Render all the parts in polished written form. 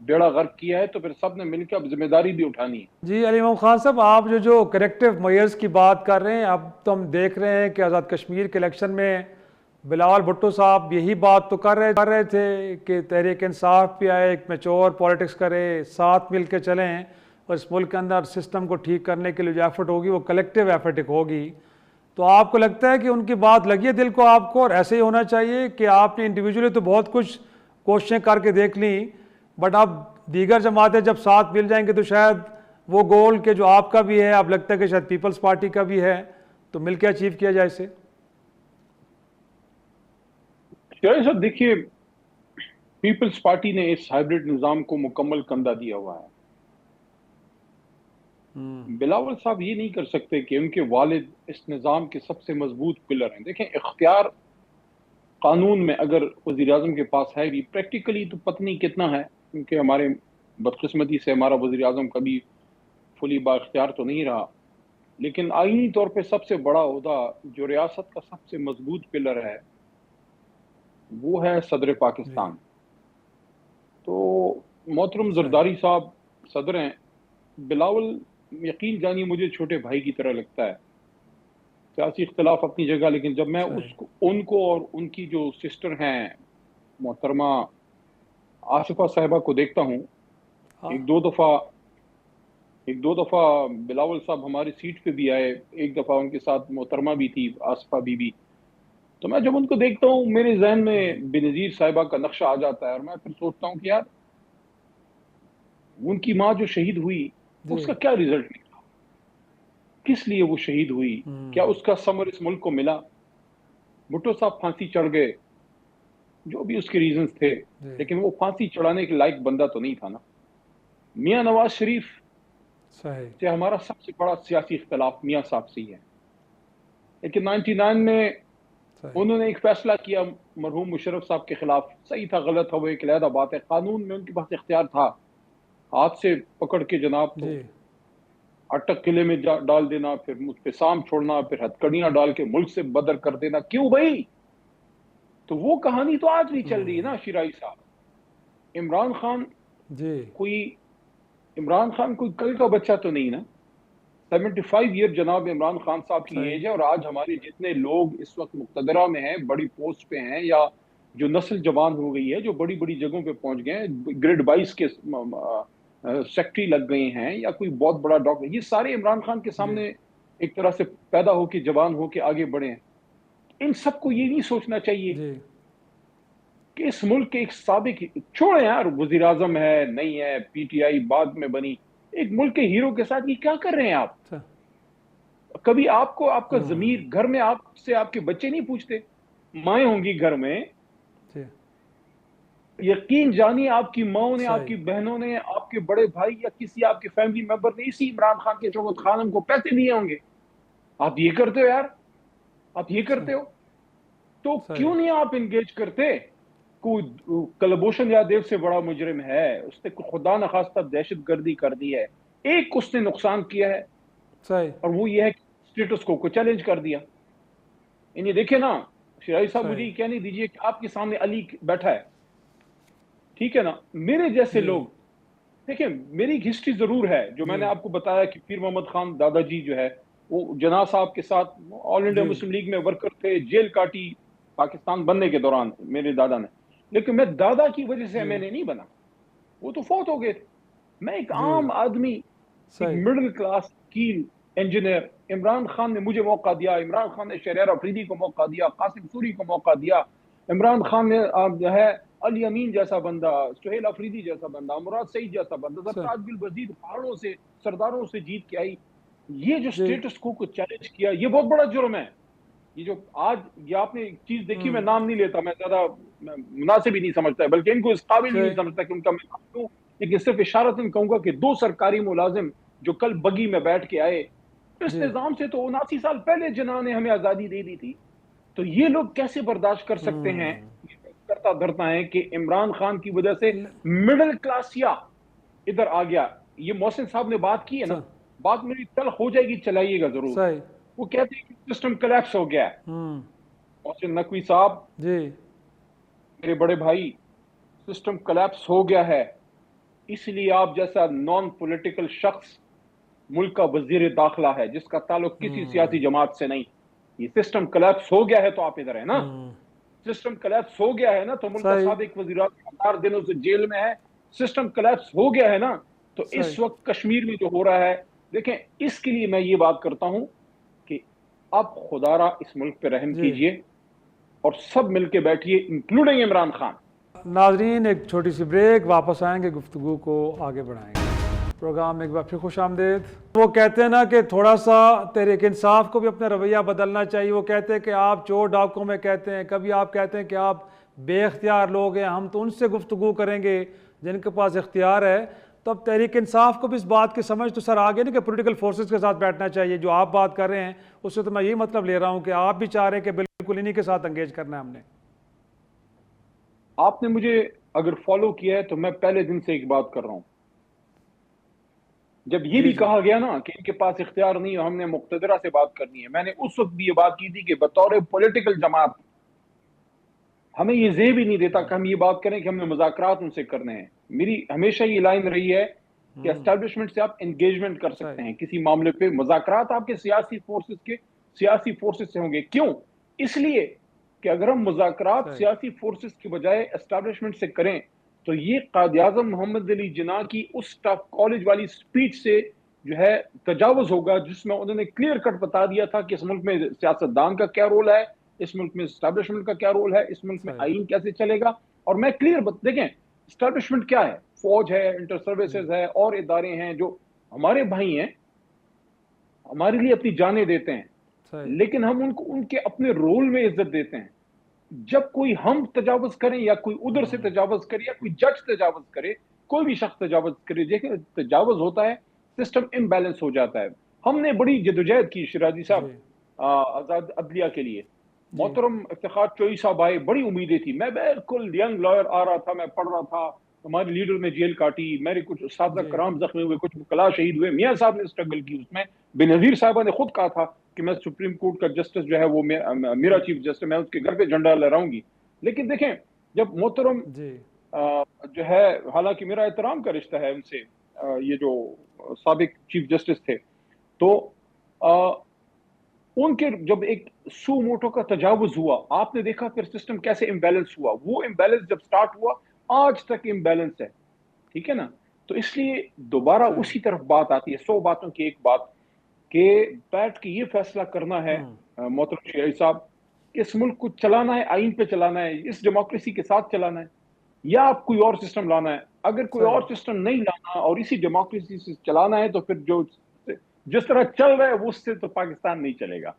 بیڑا غرق کیا ہے تو پھر سب نے مل کے اب ذمہ داری بھی اٹھانی ہے. جی علی محمد خان صاحب، آپ جو کریکٹیو میئرز کی بات کر رہے ہیں، اب تو ہم دیکھ رہے ہیں کہ آزاد کشمیر کے الیکشن میں بلاول بھٹو صاحب یہی بات تو کر رہے تھے کہ تحریک انصاف پہ آئے، ایک میچور پالیٹکس کرے، ساتھ مل کے چلیں، اور اس ملک کے اندر سسٹم کو ٹھیک کرنے کے لیے جو ایفرٹ ہوگی وہ کلیکٹیو ایفرٹ ہوگی. تو آپ کو لگتا ہے کہ ان کی بات لگی ہے دل کو آپ کو، اور ایسے ہی ہونا چاہیے کہ آپ نے انڈیویجولی تو بہت کچھ کوششیں کر کے دیکھ لیں، بٹ اب دیگر جماعتیں جب ساتھ مل جائیں گے تو شاید وہ گول کہ جو آپ کا بھی ہے، اب لگتا ہے کہ شاید پیپلز پارٹی کا بھی ہے، تو مل کے اچیو کیا جائے اسے؟ شاید صاحب دیکھیے، پیپلز پارٹی نے اس ہائیبرڈ نظام کو مکمل کندہ دیا ہوا ہے. بلاول صاحب یہ نہیں کر سکتے کہ ان کے والد اس نظام کے سب سے مضبوط پلر ہیں. دیکھیں، اختیار قانون میں اگر وزیر اعظم کے پاس ہے بھی، پریکٹیکلی تو پتہ نہیں کتنا ہے، کیونکہ ہمارے بدقسمتی سے ہمارا وزیر اعظم کبھی فلی با اختیار تو نہیں رہا. لیکن آئینی طور پہ سب سے بڑا عہدہ جو ریاست کا سب سے مضبوط پلر ہے وہ ہے صدر پاکستان. تو محترم زرداری صاحب صدر ہیں. بلاول یقین جانی مجھے چھوٹے بھائی کی طرح لگتا ہے. سیاسی اختلاف اپنی جگہ، لیکن جب میں ان کو اور ان کی جو سسٹر ہیں محترمہ آصفہ صاحبہ کو دیکھتا ہوں، ایک دو دفعہ بلاول صاحب ہماری سیٹ پہ بھی آئے، ایک دفعہ ان کے ساتھ محترمہ بھی تھی، آصفہ بی بی. تو میں جب ان کو دیکھتا ہوں میرے ذہن میں بنظیر صاحبہ کا نقشہ آ جاتا ہے، اور میں پھر سوچتا ہوں کہ یار ان کی ماں جو شہید ہوئی اس کا کیا ریزلٹ نکلا، کس لیے وہ شہید ہوئی، کیا اس کا ثمر اس ملک کو ملا؟ بھٹو صاحب پھانسی چڑھ گئے، جو بھی اس کے ریزنز تھے، لیکن وہ پھانسی چڑھانے کے لائق بندہ تو نہیں تھا نا. میاں نواز شریف سے ہمارا سب سے بڑا سیاسی اختلاف میاں صاحب سے ہی ہے، لیکن 99 میں انہوں نے ایک فیصلہ کیا مرحوم مشرف صاحب کے خلاف. صحیح تھا غلط تھا وہ ایک علیحدہ بات ہے، قانون میں ان کے پاس اختیار تھا، ہاتھ سے پکڑ کے جناب تو اٹک قلعے میں ڈال دینا، پھر مجھ پہ سام چھوڑنا، پھر ہتھکڑیاں ڈال کے ملک سے بدر کر دینا. کیوں بھائی؟ تو وہ کہانی تو آج بھی چل رہی ہے نا شیرائی صاحب. عمران خان کوئی کل کا بچہ تو نہیں نا. 75 ایئر جناب عمران خان صاحب کی ایج ہے، اور آج ہمارے جتنے لوگ اس وقت مقتدرہ میں ہیں، بڑی پوسٹ پہ ہیں، یا جو نسل جوان ہو گئی ہے، جو بڑی بڑی جگہوں پہ پہنچ گئے ہیں، گریڈ 22 کے سیکٹری لگ گئے ہیں، یا کوئی بہت بڑا ڈاکٹر، یہ سارے عمران خان کے سامنے ایک طرح سے پیدا ہو کے جوان ہو کے آگے بڑھے ہیں. ان سب کو یہ نہیں سوچنا چاہیے کہ اس ملک کے ایک سابق، چھوڑیں یار وزیر اعظم ہے نہیں ہے، پی ٹی آئی بعد میں بنی، ایک ملک کے ہیرو کے ساتھ یہ کیا کر رہے ہیں آپ؟ کبھی آپ کو آپ کا ضمیر گھر میں آپ سے آپ کے بچے نہیں پوچھتے؟ مائیں ہوں گی گھر میں، یقین جانی آپ کی ماں نے، آپ کی بہنوں نے، آپ کے بڑے بھائی یا کسی آپ کے فیملی ممبر نے اسی عمران خان کے شوکت خانم کو پیسے دیے ہوں گے. آپ یہ کرتے ہو یار، آپ یہ کرتے ہو تو کیوں نہیں آپ انگیج کرتے؟ کوئی کلبھوشن یادیو سے بڑا مجرم ہے، اس نے خدا نخواستہ دہشت گردی کر دی ہے، ایک اس نے نقصان کیا ہے، اور وہ یہ ہے کہ اسٹیٹس کو چیلنج کر دیا. یعنی دیکھیں نا شیرائی صاحب، مجھے یہ کہنے دیجئے کہ آپ کے سامنے علی بیٹھا ہے، ٹھیک ہے نا، میرے جیسے لوگ دیکھیں، میری ہسٹری ضرور ہے جو میں نے آپ کو بتایا کہ پیر محمد خان دادا جی جو ہے وہ جناح صاحب کے ساتھ آل انڈیا مسلم لیگ میں ورکر تھے، جیل کاٹی پاکستان بننے کے دوران میرے دادا نے، لیکن میں دادا کی وجہ سے میں نے نہیں بنا، وہ تو فوت ہو گئے تھے. میں ایک عام آدمی، ایک مڈل کلاس کی انجینئر. عمران خان نے مجھے موقع دیا، عمران خان نے شہریار افریدی کو موقع دیا، قاسم سوری کو موقع دیا، عمران خان نے جو ہے علی امین جیسا بندہ، سہیل افریدی جیسا بندہ، مراد سعید جیسا بندہ، سرتاج گل وزیر پہاڑوں سے سرداروں سے جیت کے آئی. یہ جو سٹیٹس کو چیلنج کیا، یہ بہت بڑا جرم ہے. یہ جو آج یہ آپ نے ایک چیز دیکھی، میں نام نہیں لیتا، میں زیادہ مناسب ہی نہیں سمجھتا، بلکہ ان کو اس قابل نہیں سمجھتا کہ ان کا میں کہوں، لیکن صرف اشارتاً کہوں گا کہ 2 سرکاری ملازم جو کل بگی میں بیٹھ کے آئے، اس نظام سے تو 79 سال پہلے جناح نے ہمیں آزادی دے دی تھی. تو یہ لوگ کیسے برداشت کر سکتے ہیں؟ کرتا دھرتا ہے کہ عمران خان کی وجہ سے مڈل کلاسیا ادھر آ گیا. یہ محسن صاحب نے بات کی ہے نا، بات میری تل ہو جائے گی، چلائیے گا ضرور. وہ کہتے ہیں کہ سسٹم کلیپس ہو گیا ہے. محسن نقوی صاحب، میرے بڑے بھائی، سسٹم کلیپس ہو گیا ہے. اس لیے آپ جیسا نان پولیٹیکل شخص ملک کا وزیر داخلہ ہے جس کا تعلق کسی سیاسی جماعت سے نہیں, یہ سسٹم کلیپس ہو گیا ہے تو آپ ادھر ہیں نا, سسٹم کلیپس ہو گیا ہے نا, تو ملک کا صحیح سابق وزیر اعظم 4 دنوں سے جیل میں ہے, سسٹم کلیپس ہو گیا ہے نا. تو اس صحیح وقت کشمیر میں جو ہو رہا ہے, دیکھیں اس کے لیے میں یہ بات کرتا ہوں کہ اب خدا را اس ملک پہ رحم جی. کیجئے اور سب مل کے بیٹھیے انکلوڈنگ عمران خان. ناظرین ایک چھوٹی سی بریک, واپس آئیں گے, گفتگو کو آگے بڑھائیں گے. پروگرام میں ایک بار پھر خوش آمدید. وہ کہتے ہیں نا کہ تھوڑا سا تحریک انصاف کو بھی اپنا رویہ بدلنا چاہیے. وہ کہتے ہیں کہ آپ چور ڈاکوں میں کہتے ہیں, کبھی آپ کہتے ہیں کہ آپ بے اختیار لوگ ہیں, ہم تو ان سے گفتگو کریں گے جن کے پاس اختیار ہے. تو اب تحریک انصاف کو بھی اس بات کی سمجھ تو سر آگے نہیں کہ پولیٹیکل فورسز کے ساتھ بیٹھنا چاہیے. جو آپ بات کر رہے ہیں اس سے تو میں یہی مطلب لے رہا ہوں کہ آپ بھی چاہ رہے ہیں کہ بالکل انہی کے ساتھ انگیج کرنا ہے ہم نے. آپ نے مجھے اگر فالو کیا ہے تو میں پہلے دن سے ایک بات کر رہا ہوں. جب یہ جی بھی جی کہا گیا نا کہ ان کے پاس اختیار نہیں ہے, ہم نے مقتدرہ سے بات کرنی ہے, میں نے اس وقت بھی یہ بات کی تھی کہ بطور پولیٹیکل جماعت ہمیں یہ زیب ہی نہیں دیتا کہ ہم یہ بات کریں کہ ہم نے مذاکرات ان سے کرنے ہیں. میری ہمیشہ یہ لائن رہی ہے کہ اسٹیبلشمنٹ سے آپ انگیجمنٹ کر سکتے ہیں کسی معاملے پہ, مذاکرات آپ کے سیاسی فورسز سے ہوں گے. کیوں؟ اس لیے کہ اگر ہم مذاکرات صحیح سیاسی فورسز کی بجائے اسٹیبلشمنٹ سے کریں تو یہ قائد اعظم محمد علی جناح کی اس سٹاف کالج والی سپیچ سے جو ہے تجاوز ہوگا, جس میں انہوں نے کلیئر کٹ بتا دیا تھا کہ اس ملک میں سیاستدان کا کیا رول ہے, اس ملک میں اسٹیبلشمنٹ کا کیا رول ہے, اس ملک میں صحیح آئین کیسے چلے گا. اور میں کلیئر دیکھیں اسٹیبلشمنٹ کیا ہے, فوج ہے, انٹر سروسز ہے, اور ادارے ہیں جو ہمارے بھائی ہیں, ہمارے لیے اپنی جانیں دیتے ہیں, صحیح لیکن ہم ان کے اپنے رول میں عزت دیتے ہیں. جب کوئی ہم تجاوز کریں یا کوئی ادھر سے تجاوز کرے یا کوئی جج تجاوز کرے, کوئی بھی شخص تجاوز کرے, دیکھیں تجاوز ہوتا ہے, سسٹم امبیلنس ہو جاتا ہے. ہم نے بڑی جدوجہد کی شیرازی صاحب جی آزاد عدلیہ کے لیے. جی محترم افتخار چوئی صاحب آئے, بڑی امیدیں تھی, میں بالکل ینگ لائر آ رہا تھا, میں پڑھ رہا تھا, ہمارے لیڈر نے جیل کاٹی, میرے کچھ اساتذہ جی کرام زخمی ہوئے, کچھ وکلاء شہید ہوئے, میاں صاحب نے اسٹرگل کی اس میں. بے نظیر صاحبہ نے خود کہا تھا کہ میں سپریم کورٹ کا جسٹس جو ہے وہ میرا چیف جسٹس, میں اس کے گھر پہ جھنڈا لہراؤں گی. لیکن دیکھیں جب محترم جی جو ہے, حالانکہ میرا احترام کا رشتہ ہے ان سے, یہ جو سابق چیف جسٹس تھے, تو ان کے جب ایک سو موٹو کا تجاوز ہوا, آپ نے دیکھا پھر سسٹم کیسے امبیلنس ہوا. وہ امبیلنس جب سٹارٹ ہوا آج تک امبیلنس ہے, ٹھیک ہے نا. تو اس لیے دوبارہ صحیح اسی طرف بات آتی ہے, 100 باتوں کی ایک بات, کہ بیٹھ کے یہ فیصلہ کرنا ہے محترم شیعی صاحب کہ اس ملک کو چلانا ہے, آئین پہ چلانا ہے, اس ڈیموکریسی کے ساتھ چلانا ہے, یا آپ کوئی اور سسٹم لانا ہے. اگر کوئی اور صحیح سسٹم نہیں لانا اور اسی ڈیموکریسی سے چلانا ہے تو پھر جس طرح چل رہا ہے اس سے تو پاکستان نہیں چلے گا,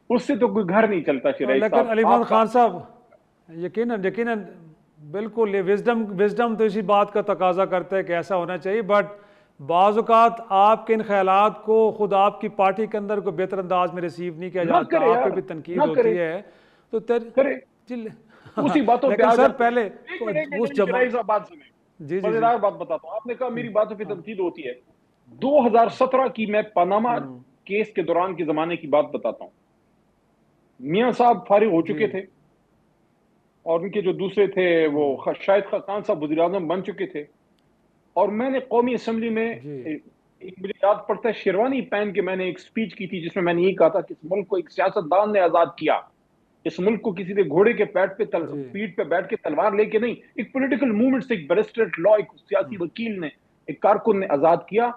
اس سے تو کوئی گھر نہیں چلتا. شیرازی لیکن صاحب علی محمد آپ کا خان صاحب یقیناً بالکل یہ وزڈم تو اسی بات کا تقاضا کرتا ہے کہ ایسا ہونا چاہیے. بٹ بعض اوقات آپ کے ان خیالات کو خود آپ کی پارٹی کے اندر کوئی بہتر انداز میں ریسیو نہیں کیا نہ جاتا, کرے آپ پہ یار, بھی نہ تنقید کرے, ہوتی ہے تو کرے اسی باتوں پہ لیکن آ سر جاتے ہیں. پہلے ایک منٹ اس جمع شیرازی صاحب بات سنیں, جی جی جی مزیدار بات بتاتا ہوں. آپ نے کہا میری باتوں پہ تنقید ہوتی ہے. 2017 کی میں پاناما کیس کے دوران کے زمانے کی بات بتاتا ہوں. میاں صاحب فارغ ہو چکے جی تھے اور ان کے جو دوسرے تھے وہ شاہد خاقان صاحب وزیر اعظم بن چکے تھے, اور میں نے قومی اسمبلی میں جی ایک مجھے یاد پڑتا ہے شیروانی پہن کے میں نے ایک سپیچ کی تھی, جس میں نے یہ کہا تھا کہ اس ملک کو ایک سیاستدان نے آزاد کیا, اس ملک کو کسی نے گھوڑے کے جی پیٹھ پہ بیٹھ کے تلوار لے کے نہیں, ایک پولیٹیکل موومنٹ سے, ایک بیرسٹر لا, ایک سیاسی وکیل نے, ایک کارکن نے آزاد کیا.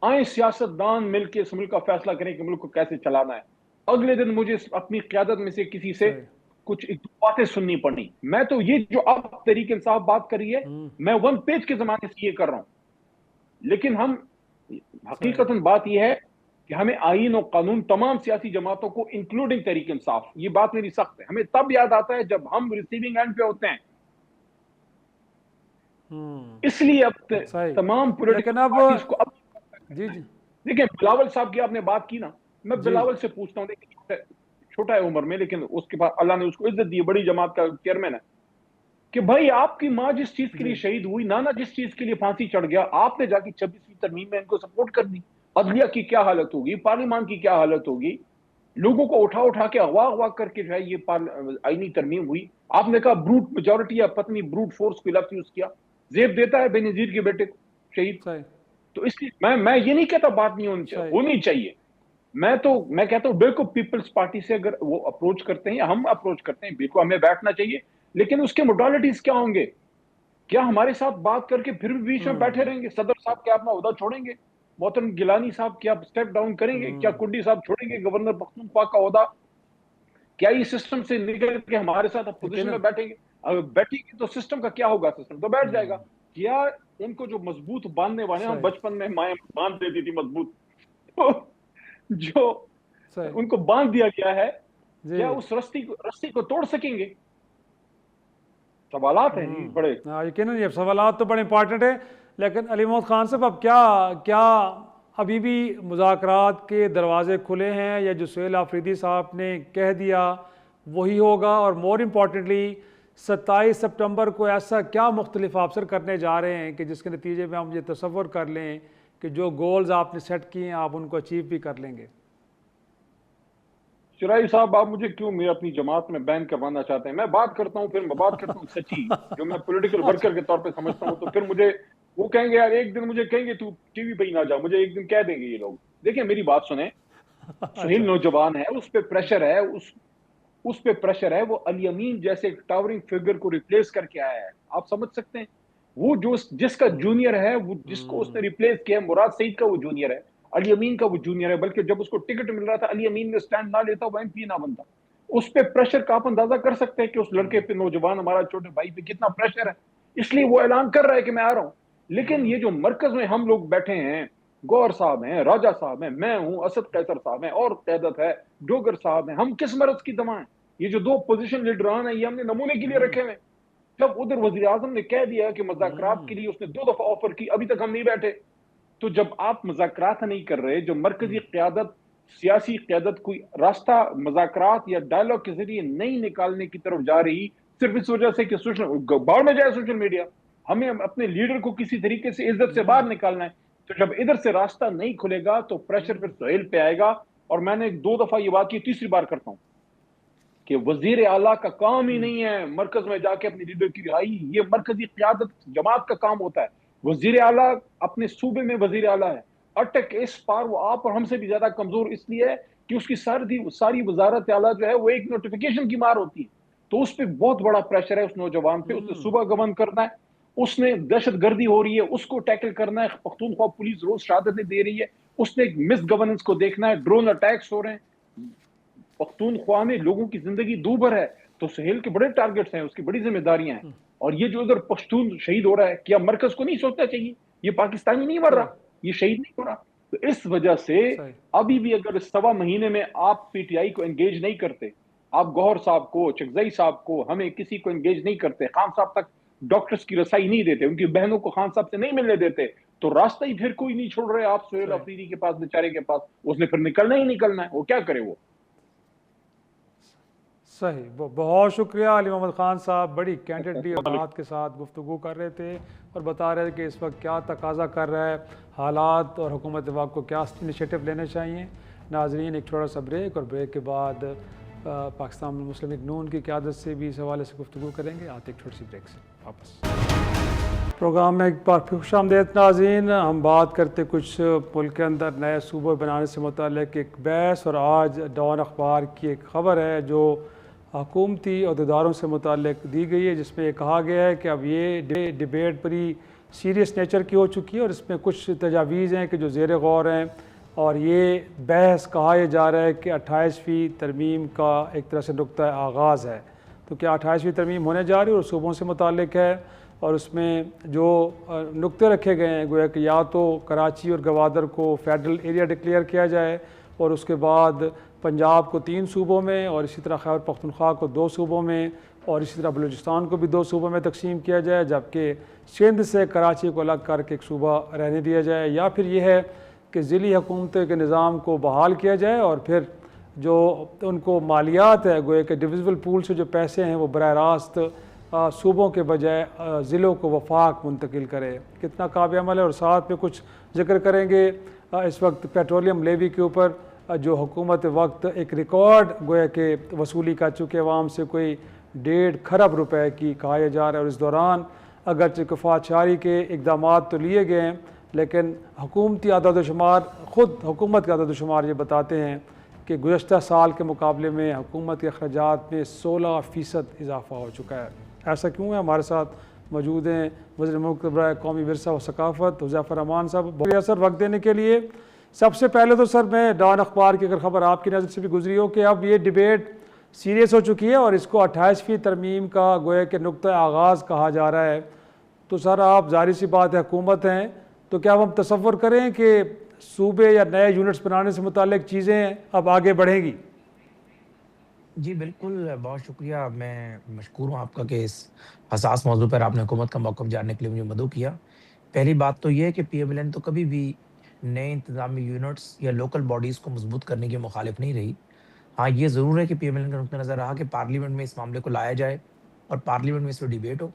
آئیں سیاستدان مل کے اس ملک کا فیصلہ کریں کہ ملک کو کیسے چلانا ہے. اگلے دن مجھے اپنی قیادت میں سے کسی سے صحیح کچھ باتیں سننی پڑی. میں تو یہ جو اب تحریک انصاف بات کری ہے, میں 1 پیج کے زمانے سے یہ کر رہا ہوں, لیکن ہم صحیح حقیقتاً بات یہ ہے کہ ہمیں آئین و قانون تمام سیاسی جماعتوں کو انکلوڈنگ تحریک انصاف, یہ بات میری سخت ہے, ہمیں تب یاد آتا ہے جب ہم ریسیونگ اینڈ پہ ہوتے ہیں. اس لیے اب صحیح تمام لیکن پولیٹیکل اب پارٹیز کو جی جی دیکھیں بلاول صاحب کی آپ نے بات کی نا, میں جی بلاول سے پوچھتا ہوں, دیکھیں چھوٹا ہے عمر میں لیکن اس کے بعد اللہ نے اس کو عزت دی, بڑی جماعت کا چیئرمین ہے, کہ بھائی آپ کی ماں جس چیز کے لیے جی شہید ہوئی, نانا جس چیز کے لیے پھانسی چڑھ گیا, آپ نے جا کے 26ویں ترمیم میں ان کو سپورٹ کر دی. عدلیہ کی کیا حالت ہوگی, پارلیمان کی کیا حالت ہوگی, لوگوں کو اٹھا کے اغوا کر کے جو ہے یہ آئینی ترمیم ہوئی. آپ نے کہا بروٹ میجورٹی یا پتنی بروٹ فورس کو لفظ یوز کیا, زیب دیتا ہے بے نظیر کے بیٹے کو, شہید. صحیح. تو اس لیے میں یہ نہیں کہتا بات نہیں ہونی چاہیے. میں کہتا ہوں بالکل پیپلز پارٹی سے اگر وہ اپروچ کرتے ہیں یا ہم اپروچ کرتے ہیں بالکل ہمیں بیٹھنا چاہیے, لیکن اس کے موڈالٹیز کیا ہوں گے؟ کیا ہمارے ساتھ بات کر کے پھر بھی بیچ میں بیٹھے رہیں گے؟ صدر صاحب کیا اپنا عہدہ چھوڑیں گے؟ محترم گیلانی صاحب کیا سٹیپ ڈاؤن کریں گے؟ کیا کنڈی صاحب چھوڑیں گے گورنر پختونخوا کا عہدہ؟ کیا یہ سسٹم سے نکل کے ہمارے ساتھ اپوزیشن میں بیٹھیں گے؟ اگر بیٹھیں گے تو سسٹم کا کیا ہوگا؟ سسٹم تو بیٹھ جائے گا. کیا ان کو جو مضبوط باندھنے والے ہیں, ہم بچپن میں مائیں باندھ دیتی تھی مضبوط, جو ان کو باندھ دیا گیا ہے, کیا اس رسی کو توڑ سکیں گے؟ سوالات ہیں جی بڑے. یقیناً یہ سوالات تو بڑے امپارٹنٹ ہیں, لیکن علی محمد خان صاحب اب کیا ابھی بھی مذاکرات کے دروازے کھلے ہیں, یا جو سہیل آفریدی صاحب نے کہہ دیا وہی ہوگا؟ اور مور امپورٹنٹلی 27 سپٹمبر کو ایسا کیا مختلف آفسر کرنے جا رہے ہیں کہ جس کے نتیجے میں ہم یہ تصور کر لیں کہ جو گولز آپ نے سیٹ کیے ہیں آپ ان کو اچیو بھی کر لیں گے؟ چرائی صاحب آپ مجھے کیوں اپنی جماعت میں بین کروانا چاہتے ہیں؟ میں بات کرتا ہوں, پھر میں بات کرتا ہوں سچی جو میں پولیٹیکل ورکر کے طور پہ سمجھتا ہوں, تو پھر مجھے وہ کہیں گے یار ایک دن مجھے کہیں گے تو ٹی وی پہ ہی نہ جاؤ, مجھے ایک دن کہہ دیں گے یہ لوگ. دیکھیں میری بات سنیں, سہیل نوجوان ہے, اس پہ پریشر ہے, اس پہ پریشر ہے, وہ علی امین جیسے ایک ٹاورنگ فگر کو ریپلیس کر کے آیا ہے. آپ سمجھ سکتے ہیں وہ جس کا جونیئر ہے, وہ جس کو اس نے ریپلیس کیا, مراد سعید کا وہ جونیئر ہے, علی امین کا وہ جونیئر ہے, بلکہ جب اس کو ٹکٹ مل رہا تھا علی امین نے سٹینڈ نہ لیتا وہ ایم پی نہ بنتا. اس پہ پریشر کا آپ اندازہ کر سکتے ہیں کہ اس لڑکے پہ, نوجوان ہمارا چھوٹے بھائی پہ کتنا پریشر ہے, اس لیے وہ اعلان کر رہا ہے کہ میں آ رہا ہوں. لیکن یہ جو مرکز میں ہم لوگ بیٹھے ہیں, گور صاحب ہیں, راجہ صاحب ہیں, میں ہوں, اسد قیصر صاحب ہیں, اور قیادت ہے, ڈوگر صاحب ہیں, ہم کس مرض کی دوا ہیں؟ یہ جو 2 پوزیشن لیڈران ہیں یہ ہم نے نمونے کے لیے رکھے ہوئے. جب ادھر وزیر اعظم نے کہہ دیا کہ مذاکرات کے لیے اس نے 2 دفعہ آفر کی, ابھی تک ہم نہیں بیٹھے. تو جب آپ مذاکرات نہیں کر رہے, جو مرکزی قیادت, سیاسی قیادت کوئی راستہ مذاکرات یا ڈائلاگ کے ذریعے نہیں نکالنے کی طرف جا رہی, صرف اس وجہ سے کہ باہر میں جائے سوشل میڈیا, ہمیں اپنے لیڈر کو کسی طریقے سے عزت سے باہر نکالنا ہے. تو جب ادھر سے راستہ نہیں کھلے گا تو پریشر پھر سہیل پہ آئے گا. اور میں نے 2 دفعہ یہ بات کی, تیسری بار کرتا ہوں کہ وزیر اعلیٰ کا کام ہی نہیں ہے مرکز میں جا کے اپنی لیڈر کی رہائی, یہ مرکزی قیادت جماعت کا کام ہوتا ہے. وزیر اعلیٰ اپنے صوبے میں وزیر اعلیٰ ہے, اٹک اس پار وہ آپ اور ہم سے بھی زیادہ کمزور اس لیے ہے کہ اس کی ساری وزارت اعلیٰ جو ہے وہ ایک نوٹیفیکیشن کی مار ہوتی ہے. تو اس پہ بہت بڑا پریشر ہے اس نوجوان پہ, اس نے صوبہ گورن کرنا ہے, اس نے دہشت گردی ہو رہی ہے اس کو ٹیکل کرنا ہے, پختونخوا پولیس روز شہادتیں دے رہی ہے, اس نے مس گورننس کو دیکھنا ہے, ڈرون اٹیکس ہو رہے ہیں, پختونخوا میں لوگوں کی زندگی دوبھر ہے. تو سہیل کے بڑے ٹارگٹس ہیں, اس کی بڑی ذمہ داریاں ہیں. اور یہ جو ادھر پشتون شہید ہو رہا ہے, کیا مرکز کو نہیں سوچنا چاہیے یہ پاکستانی نہیں مر رہا, یہ شہید نہیں ہو رہا؟ تو اس وجہ سے ابھی بھی اگر 1.25 مہینے میں آپ پی ٹی آئی کو انگیج نہیں کرتے, آپ گوہر صاحب کو, چغزئی صاحب کو, ہمیں کسی کو انگیج نہیں کرتے, خان صاحب تک ڈاکٹرز کی رسائی نہیں دیتے, ان کی بہنوں کو خان صاحب سے نہیں ملنے دیتے, تو راستہ ہی پھر کوئی نہیں چھوڑ رہے آپ سہیل آفریدی کے پاس, بیچارے کے پاس. اس نے پھر نکلنا ہی نکلنا ہے, وہ کیا کرے وہ. صحیح, بہت شکریہ علی محمد خان صاحب, بڑی کینڈیڈلی اور بات کے ساتھ گفتگو کر رہے تھے اور بتا رہے تھے کہ اس وقت کیا تقاضا کر رہا ہے حالات اور حکومت وقت کو کیا انیشیٹو لینے چاہیے. ناظرین ایک تھوڑا سا بریک, اور بریک کے بعد پاکستان مسلم لیگ نون کی قیادت سے بھی اس حوالے سے گفتگو کریں گے. آتے ایک چھوٹی سی بریک سے واپس پروگرام میں ایک بار پھر خوش آمدید ناظرین. ہم بات کرتے کچھ ملک کے اندر نئے صوبے بنانے سے متعلق ایک بحث, اور آج ڈان اخبار کی ایک خبر ہے جو حکومتی عہدیداروں سے متعلق دی گئی ہے, جس میں یہ کہا گیا ہے کہ اب یہ ڈیبیٹ بڑی سیریس نیچر کی ہو چکی ہے, اور اس میں کچھ تجاویز ہیں کہ جو زیر غور ہیں, اور یہ بحث کہا یہ جا رہا ہے کہ 28ویں ترمیم کا ایک طرح سے نقطہ آغاز ہے. تو کیا 28ویں ترمیم ہونے جا رہی ہے اور صوبوں سے متعلق ہے, اور اس میں جو نقطے رکھے گئے ہیں گویا کہ یا تو کراچی اور گوادر کو فیڈرل ایریا ڈکلیئر کیا جائے, اور اس کے بعد پنجاب کو 3 صوبوں میں, اور اسی طرح خیبر پختونخوا کو 2 صوبوں میں, اور اسی طرح بلوچستان کو بھی 2 صوبوں میں تقسیم کیا جائے, جبکہ سندھ سے کراچی کو الگ کر کے ایک صوبہ رہنے دیا جائے, یا پھر یہ ہے کہ ضلعی حکومتوں کے نظام کو بحال کیا جائے, اور پھر جو ان کو مالیات ہے گویا کہ ڈویزبل پول سے جو پیسے ہیں وہ براہ راست صوبوں کے بجائے ضلعوں کو وفاق منتقل کرے. کتنا قابل عمل ہے, اور ساتھ میں کچھ ذکر کریں گے اس وقت پیٹرولیم لیوی کے اوپر جو حکومت وقت ایک ریکارڈ گویا کہ وصولی کر چکے عوام سے, کوئی 1.5 کھرب روپے کی کہا جا رہا ہے, اور اس دوران اگرچہ کفایت شعاری کے اقدامات تو لیے گئے ہیں، لیکن حکومتی عدد و شمار، خود حکومت کے عدد و شمار یہ بتاتے ہیں کہ گزشتہ سال کے مقابلے میں حکومت کے اخراجات میں 16% اضافہ ہو چکا ہے۔ ایسا کیوں ہے؟ ہمارے ساتھ موجود ہیں وزیر مملکت برائے قومی ورثہ و ثقافت حذیفہ الرحمان صاحب، بہت سر وقت دینے کے لیے۔ سب سے پہلے تو سر میں ڈان اخبار کی اگر خبر آپ کی نظر سے بھی گزری ہو کہ اب یہ ڈیبیٹ سیریس ہو چکی ہے اور اس کو 28ویں ترمیم کا گویا کہ نقطہ آغاز کہا جا رہا ہے، تو سر آپ ظاہر سی بات ہے حکومت ہیں، تو کیا ہم تصور کریں کہ صوبے یا نئے یونٹس بنانے سے متعلق چیزیں اب آگے بڑھیں گی؟ جی بالکل، بہت شکریہ۔ میں مشکور ہوں آپ کا کہ اس حساس موضوع پر آپ نے حکومت کا موقف جاننے کے لیے مجھے مدعو کیا۔ پہلی بات تو یہ ہے کہ پی ایم ایل این تو کبھی بھی نئے انتظامی یونٹس یا لوکل باڈیز کو مضبوط کرنے کی مخالف نہیں رہی۔ ہاں یہ ضرور ہے کہ پی ایم ایل این کا نقطہ نظر رہا کہ پارلیمنٹ میں اس معاملے کو لایا جائے اور پارلیمنٹ میں اس پہ ڈیبیٹ ہو۔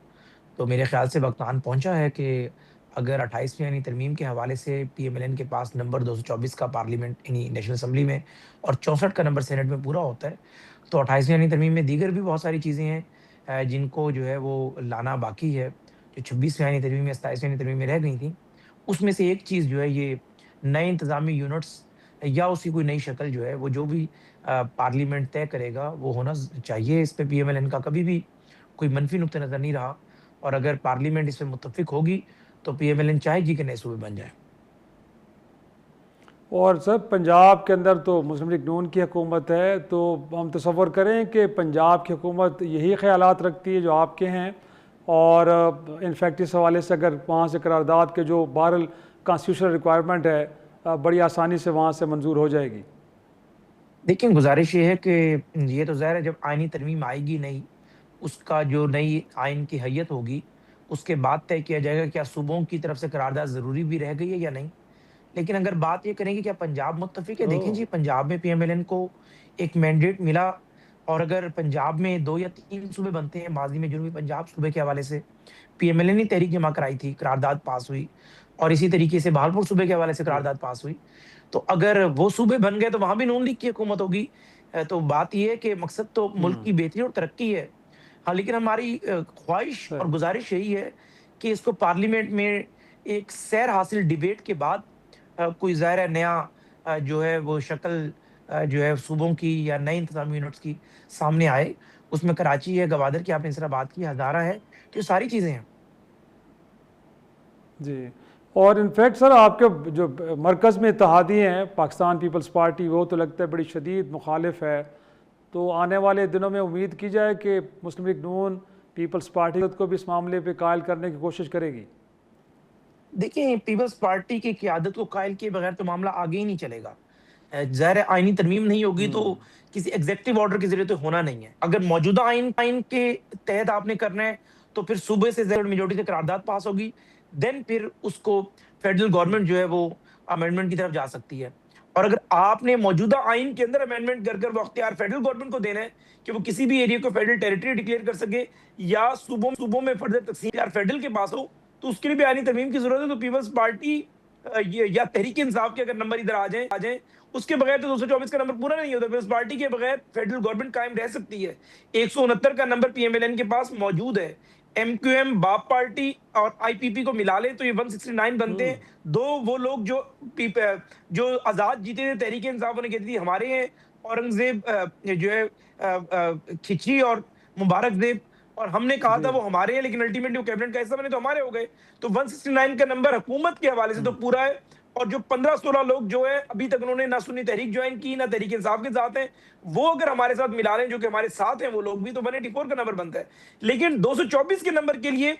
تو میرے خیال سے وقت آن پہنچا ہے کہ اگر 28ویں یعنی ترمیم کے حوالے سے پی ایم ایل این کے پاس نمبر 224 کا پارلیمنٹ یعنی نیشنل اسمبلی میں اور 64 کا نمبر سینٹ میں پورا ہوتا ہے، تو 28ویں یعنی ترمیم میں دیگر بھی بہت ساری چیزیں ہیں جن کو جو ہے وہ لانا باقی ہے، جو 26ویں یعنی ترمیم میں 27ویں یعنی ترمیم میں رہ گئی تھیں۔ اس میں سے ایک چیز جو ہے یہ نئے انتظامی یونٹس یا اسی کوئی نئی شکل جو ہے وہ جو بھی پارلیمنٹ طے کرے گا وہ ہونا چاہیے۔ اس پہ پی ایم ایل این کا کبھی بھی کوئی منفی نقطہ نظر نہیں رہا، اور اگر پارلیمنٹ اس پہ متفق ہوگی تو پی ایم ایل این چاہے گی کہ نئے صوبے بن جائیں۔ اور سر پنجاب کے اندر تو مسلم لیگ نون کی حکومت ہے، تو ہم تصور کریں کہ پنجاب کی حکومت یہی خیالات رکھتی ہے جو آپ کے ہیں، اور انفیکٹ اس حوالے سے اگر وہاں سے قرارداد کے جو بہرحال کانسٹیٹیوشنل ریکوائرمنٹ ہے بڑی آسانی سے وہاں سے منظور ہو جائے گی؟ لیکن گزارش یہ ہے کہ یہ تو ظاہر ہے جب آئینی ترمیم آئے گی نئی، اس کا جو نئی آئین کی حیت ہوگی اس کے بعد طے کیا جائے گا کیا صوبوں کی طرف سے قرارداد ضروری بھی رہ گئی ہے یا نہیں۔ لیکن اگر بات یہ کریں گے کیا پنجاب متفق ہے، دیکھیں جی پنجاب میں پی ایم ایل این کو ایک مینڈیٹ ملا، اور اگر پنجاب میں 2 یا 3 صوبے بنتے ہیں، ماضی میں جنوبی پنجاب صوبے کے حوالے سے پی ایم ایل این نے تحریک جمع کرائی تھی، قرارداد پاس ہوئی، اور اسی طریقے سے بہاولپور صوبے کے حوالے سے قرارداد پاس ہوئی، تو اگر وہ صوبے بن گئے تو وہاں بھی نون لیگ کی حکومت ہوگی۔ تو بات یہ ہے کہ مقصد تو ملک کی بہتری اور ترقی ہے، ہاں لیکن ہماری خواہش اور گزارش یہی ہے کہ اس کو پارلیمنٹ میں ایک سیر حاصل ڈیبیٹ کے بعد کوئی ظاہر ہے نیا جو ہے وہ شکل جو ہے صوبوں کی یا نئے انتظامی یونٹس کی سامنے آئے۔ اس میں کراچی ہے، گوادر کی آپ نے اس طرح بات کی، ہزارہ ہے، تو یہ ساری چیزیں ہیں۔ جی، اور انفیکٹ سر آپ کے جو مرکز میں اتحادی ہیں پاکستان پیپلز پارٹی، وہ تو لگتا ہے بڑی شدید مخالف ہے، تو آنے والے دنوں میں امید کی جائے کہ مسلم لیگ نون پیپلز پارٹی کو بھی اس معاملے پہ قائل کرنے کی کوشش کرے گی؟ دیکھیں پیپلز پارٹی کی قیادت کو قائل کیے بغیر تو معاملہ آگے ہی نہیں چلے گا۔ ظاہر آئینی ترمیم نہیں ہوگی تو کسی ایگزیکٹو آرڈر کے ذریعے تو ہونا نہیں ہے۔ اگر موجودہ آئین کے تحت آپ نے کرنا ہے تو پھر صوبے سے زیادہ میجورٹی سے قرارداد پاس ہوگی، دین پھر اس کو فیڈرل گورنمنٹ جو ہے وہ امینڈمنٹ کی طرف جا سکتی ہے۔ اور اگر آپ نے موجودہ آئین کے اندر امینڈمنٹ کر کر وہ اختیار فیڈرل گورنمنٹ کو دینا ہے کہ وہ کسی بھی ایریا کو فیڈرل ٹیریٹری ڈکلیئر کر سکے یا صوبوں میں فردر تقسیم اختیار فیڈرل کے پاس ہو، تو اس کے لیے بھی آئینی ترمیم کی ضرورت ہے۔ تو پیپلز پارٹی یا تحریک انصاف کے اگر نمبر ادھر آ جائیں اس کے بغیر تو 224 کا نمبر پورا نہیں ہوتا۔ پیپلز پارٹی کے بغیر فیڈرل گورنمنٹ قائم رہ سکتی ہے۔ 169 کا نمبر پی ایم ایل این کے پاس موجود ہے۔ M Q M, BAP party اور آئی پی پی کو ملا لیں تو یہ 169 بنتے ہیں۔ دو وہ لوگ جو آزاد جیتے تھے تحریک انصاف نے کہتی تھی ہمارے ہیں، اورنگزیب جو ہے کھچی اور مبارک زیب، اور ہم نے کہا تھا وہ ہمارے ہیں، لیکن الٹیمیٹلی وہ کیبنٹ کا حصہ بنے تو ہمارے ہو گئے۔ تو 169 کا نمبر حکومت کے حوالے سے تو پورا ہے، اور جو 15-16 لوگ جو ہے ابھی تک انہوں نے نہ سنی تحریک جوائن کی نہ تحریک انصاف کے ساتھ ہیں، وہ اگر ہمارے ساتھ ملا لیں جو کہ ہمارے ساتھ ہیں وہ لوگ بھی، تو 184 کا نمبر بنتا ہے۔ لیکن 224 کے نمبر کے لیے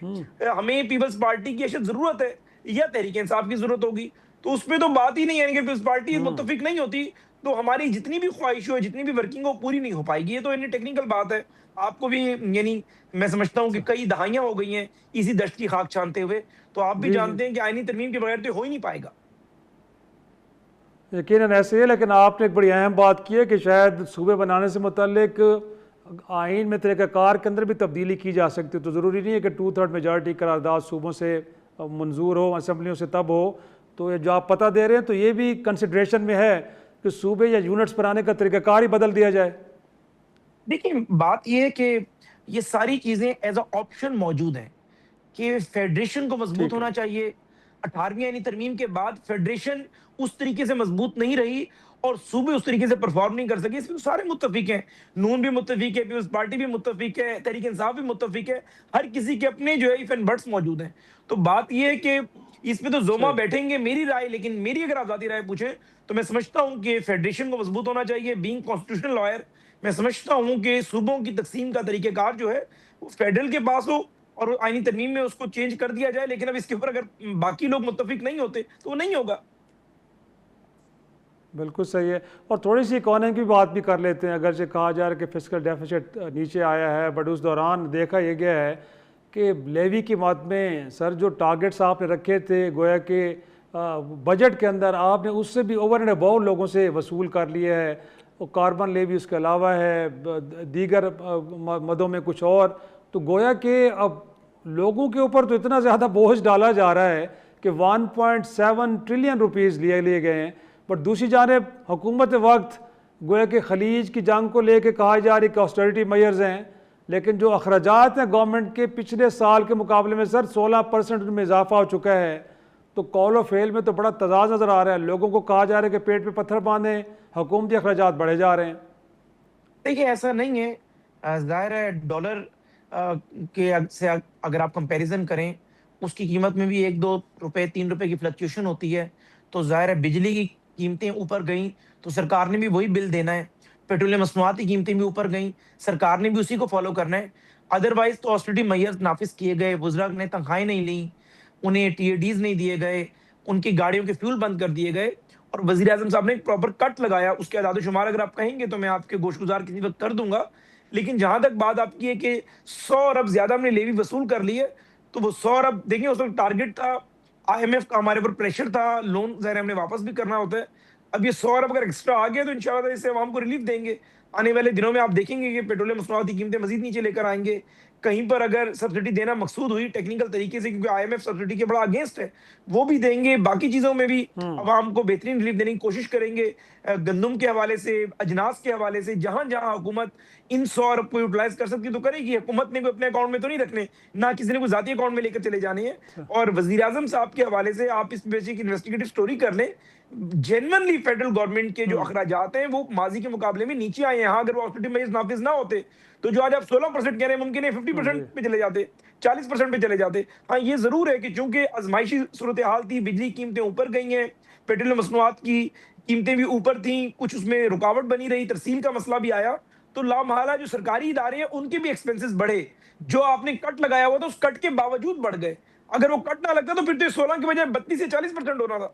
ہمیں پیپلز پارٹی کی اشد ضرورت ہے یا تحریک انصاف کی ضرورت ہوگی، تو اس پہ تو بات ہی نہیں ہے کہ پیپلز پارٹی متفق نہیں ہوتی تو ہماری جتنی بھی خواہش ہو جتنی بھی ورکنگ ہو پوری نہیں ہو پائے گی۔ یہ تو یعنی ٹیکنیکل بات ہے، آپ کو بھی یعنی میں سمجھتا ہوں کہ کئی دہائیاں ہو گئی ہیں اسی دشت کی خاک چھانتے ہوئے، تو آپ بھی جانتے ہیں کہ آئینی ترمیم کے بغیر تو ہو ہی نہیں پائے گا۔ یقیناً ایسے ہے، لیکن آپ نے ایک بڑی اہم بات کی ہے کہ شاید صوبے بنانے سے متعلق آئین میں طریقہ کار کے اندر بھی تبدیلی کی جا سکتی ہے، تو ضروری نہیں ہے کہ 2/3 میجارٹی قرارداد صوبوں سے منظور ہو، اسمبلیوں سے تب ہو۔ تو یہ جو آپ پتہ دے رہے ہیں تو یہ بھی کنسیڈریشن میں ہے کہ صوبے یا یونٹس بنانے کا طریقہ کار ہی بدل دیا جائے؟ دیکھیں بات یہ ہے کہ یہ ساری چیزیں ایز اے آپشن موجود ہیں کہ فیڈریشن کو مضبوط ٹھیک ہے ہونا چاہیے. 18ویں آئینی ترمیم کے بعد فیڈریشن اس طریقے سے مضبوط نہیں رہی اور صوبے اس طریقے سے پرفارم نہیں کر سکے. اس میں سارے متفق ہیں, نون بھی متفق ہے, پیپلز پارٹی بھی متفق ہے, تحریک انصاف بھی متفق ہے, ہر کسی کے اپنے جو ہے ایف اینڈ بٹس موجود ہیں. تو بات یہ ہے کہ اس پہ تو زوما صحیح بیٹھیں گے, میری رائے, لیکن میری اگر آپ ذاتی رائے پوچھیں تو میں سمجھتا ہوں کہ فیڈریشن کو مضبوط ہونا چاہیے. بینگ کانسٹیٹیوشنل لائر, میں سمجھتا ہوں کہ صوبوں کی تقسیم کا طریقہ کار جو ہے وہ فیڈرل کے پاس ہو اور آئینی ترمیم میں اس کو چینج کر دیا جائے. لیکن اب اس کے اوپر اگر باقی لوگ متفق نہیں ہوتے تو وہ نہیں ہوگا. بالکل صحیح ہے. اور تھوڑی سی اکانومی کی بات بھی کر لیتے ہیں. اگرچہ کہا جا رہا ہے کہ فسکل ڈیفیسٹ نیچے آیا ہے, بٹ اس دوران دیکھا یہ گیا ہے کہ لیوی کی مد میں سر جو ٹارگٹس آپ نے رکھے تھے گویا کہ بجٹ کے اندر آپ نے اس سے بھی اوور اینڈ اباؤ لوگوں سے وصول کر لیا ہے. وہ کاربن لیوی اس کے علاوہ ہے, دیگر مدوں میں کچھ اور. تو گویا کہ اب لوگوں کے اوپر تو اتنا زیادہ بوجھ ڈالا جا رہا ہے کہ 1.7 ٹریلین روپیز لیے گئے ہیں. بٹ دوسری جانب حکومت وقت گویا کہ خلیج کی جنگ کو لے کے کہا جا رہی ہے کہ آسٹریٹی میئرز ہیں, لیکن جو اخراجات ہیں گورنمنٹ کے پچھلے سال کے مقابلے میں سر 16% ان میں اضافہ ہو چکا ہے. تو قول و فعل میں تو بڑا تضاد نظر آ رہا ہے. لوگوں کو کہا جا رہا ہے کہ پیٹ پہ پتھر باندھیں, حکومتی اخراجات بڑھے جا رہے ہیں. دیکھیں ایسا نہیں ہے, ظاہر ہے ڈالر کے سے اگر آپ کمپیریزن کریں اس کی قیمت میں بھی 1-2 روپے 3 روپے کی فلکچویشن ہوتی ہے. تو ظاہر ہے بجلی کی قیمتیں اوپر گئیں تو سرکار نے بھی وہی بل دینا ہے, پیٹرولیم مصنوعات کی قیمتیں بھی اوپر گئیں, سرکار نے بھی اسی کو فالو کرنا ہے. ادروائز تو آسٹریٹی میئرز نافذ کیے گئے, وزراء نے تنخواہیں نہیں لیں, انہیں ٹی اے ڈیز نہیں دیے گئے, ان کی گاڑیوں کے فیول بند کر دیے گئے, اور وزیر اعظم صاحب نے ایک پراپر کٹ لگایا. اس کے اعداد و شمار اگر آپ کہیں گے تو میں آپ کے گوش گزار کسی وقت کر دوں گا. لیکن جہاں تک بات آپ کی ہے کہ 100 ارب زیادہ ہم نے لیوی وصول کر لی ہے, تو وہ 100 ارب دیکھیں اس وقت ٹارگٹ تھا, آئی ایم ایف کا ہمارے اوپر پریشر تھا, لون ظاہر ہم نے واپس بھی کرنا ہوتا ہے. اب یہ 100 ارب اگر ایکسٹرا آ گیا تو انشاءاللہ اس سے عوام کو ریلیف دیں گے. آنے والے دنوں میں آپ دیکھیں گے کہ پیٹرولیم مصنوعات کی قیمتیں مزید نیچے لے کر آئیں گے. کہیں پر اگر سبسڈی دینا مقصود ہوئی ٹیکنیکل طریقے سے, کیونکہ آئی ایم ایف سبسڈی کے بڑا اگینسٹ ہے, وہ بھی دیں گے. باقی چیزوں میں بھی عوام کو بہترین ریلیف دینے کی کوشش کریں گے. گندم کے حوالے سے, اجناس کے حوالے سے, جہاں جہاں حکومت ان 100 ارب کو یوٹیلائز کر سکتی تو کرے گی. حکومت نے کوئی اپنے اکاؤنٹ میں تو نہیں رکھنے, نہ کسی نے کوئی ذاتی اکاؤنٹ میں لے کر چلے جانے ہیں. اور وزیر اعظم صاحب کے حوالے سے آپ اس بیسک انویسٹیگیٹو سٹوری کر لیں. جینونلی فیڈرل گورنمنٹ کے جو اخراجات ہیں وہ ماضی کے مقابلے میں نیچے آئے ہیں. ہاں اگر وہ آسٹریٹی میئرز نافذ نہ ہوتے تو جو آج آپ 16% کہہ رہے ہیں ممکن ہے 50% پہ چلے جاتے, 40% پہ چلے جاتے. ہاں یہ ضرور ہے کہ چونکہ ازمائشی صورتحال تھی, بجلی قیمتیں اوپر گئی ہیں, پیٹرولیم مصنوعات کی قیمتیں بھی اوپر تھیں, کچھ اس میں رکاوٹ بنی رہی, ترسیل کا مسئلہ بھی آیا, تو لامحالہ جو سرکاری ادارے ہیں ان کے بھی ایکسپنسز بڑھے. جو آپ نے کٹ لگایا ہوا تھا اس کٹ کے باوجود بڑھ گئے. اگر وہ کٹ نہ لگتا تو پھر تو 16 کے بجائے 32 سے 40% ہونا تھا.